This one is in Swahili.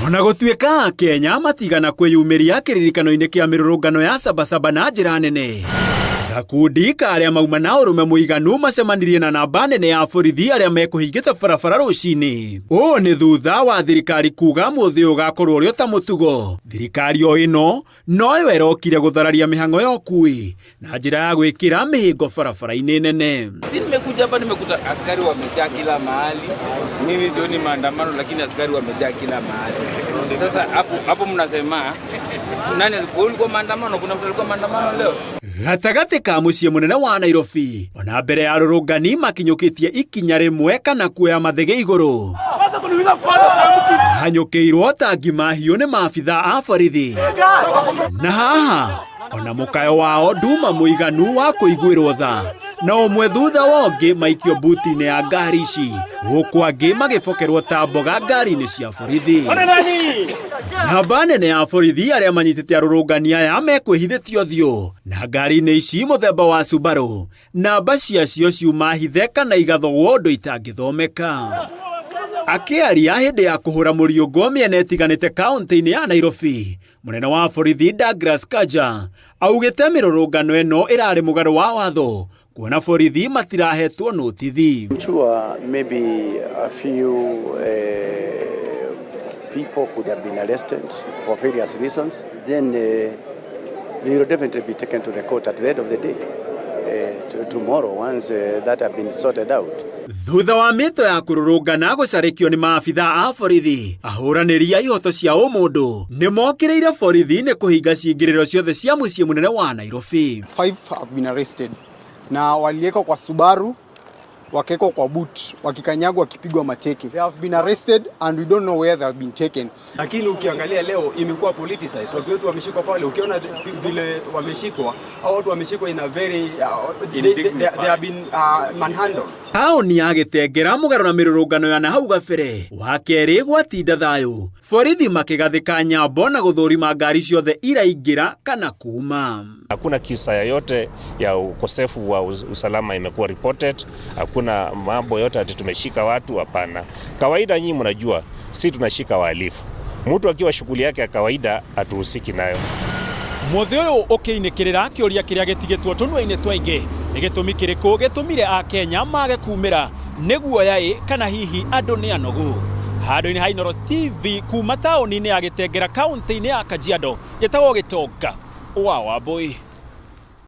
Ona gũtuĩka Kenya matigana kwĩyumĩria kĩririkano-inĩ kĩa mĩrũrũngano ya Sabasaba na njĩra nene. Gakundi karĩa mauma na ũrũme mũiganu macemanirie na namba nene ya borithi arĩa mekũhingĩte barabara rũcinĩ. Ũũ nĩ thutha wa thirikari kuga mũthĩ ũgakorwo ũrĩ ta mũtugo. Thirikari o ĩno noyo ĩrokire gũthararia mĩhang'o ya ũkui na njĩra ya gwĩkĩra mĩhĩngo barabara-inĩ nene. Si nimekuja hapa nimekuta askari wamejaa kila mahali. Mimi sioni maandamano lakini askari wamejaa kila mahali. Sasa hapo mnasema nani alikuwa maandamano? Kuna mtu alikuwa maandamano leo? Gatagati ka mũciĩ mũnene wa Nairobi ona mbere ya arũrũngani makinyũkĩtie ikinya rĩmwe kana kuoya mathege igũrũ. Hanyũkĩirwo tangi mahiũ nĩ maabitha a borithi. Na haha ona mũkayo wao nduma mũiganu wa kũiguĩrwo tha na ũmwe thutha wa ũngĩ maikio mbuti-inĩ ya ngari ici, gũkũ angĩ magĩbokerwo ta mboga ngari-inĩ cia borithi. Namba nene ya borithi arĩa manyitĩte arũrũngani aya mekwĩhithĩtio thiũ na ngari-inĩ ici mũthemba wa Subaru, namba ciacio ciuma hithe kana igathogwo ũndũ itangĩthomeka. Akĩaria hĩndĩ ya kũhũra mũriũngũ mĩena ĩtiganĩte kaũntĩ-inĩ ya Nairobi, mũnene wa borithi Douglas Kanja augĩte mĩrũrũngano ĩno ĩrarĩ mũgarũ wa watho kuona borithi matirahetwo notithi. Sure, maybe a few people could have been arrested for various reasons. Then they will definitely be taken to the court at the end of the day. Tomorrow, once that have been sorted out. Thutha wa mĩto ya kũrũrũngana gũcarĩkio nĩ maabitha a borithi, ahũranĩri a ihoto cia ũmũndũ nĩ mokĩrĩire borithi nĩ kũhinga ciĩngĩrĩro ciothe cia mũciĩ mũnene wa Nairobi. 5 have been arrested na waliwekwa kwa Subaru, wakekwa kwa boot, wakikanyagwa wakipigwa mateke. They have been arrested and we don't know where they have been taken. Lakini ukiangalia leo imekuwa politicized. Watu wetu wameshikwa pale, ukiona vile wameshikwa, hao watu wameshikwa in a very they have been manhandled. Taũni ya Gĩtengera mũgarũ na mĩrũrũngano ya nahau gabere, wa kerĩ gwatinda thayũ, borithi makĩgathĩka nyambo na gũthũrima ngari ciothe iraingĩra kana kuma. Hakuna kisa yoyote ya ukosefu wa usalama imekuwa reported. Hakuna mambo yote ati tumeshika watu, hapana. Kawaida nyinyi mnajua si tunashika wahalifu. Mtu akiwa shughuli yake ya kawaida atuhusiki nayo. Mũthĩ ũyũ ũkĩinĩkĩrĩra kĩũria kĩrĩa gĩtigĩtwo tũnua-inĩ twaingĩ nĩ gĩtũmi kĩrĩkũ gĩtũmire a Kenya mage kumĩra nĩguo yaĩ kana hihi andũ nĩ anogu. Handũ-inĩ ha Inooro TV kuma taũni-inĩ ya Gĩtengera kaũntĩ-inĩ ya Kajiado, gĩtagwo Gĩtonga wa Wambũi.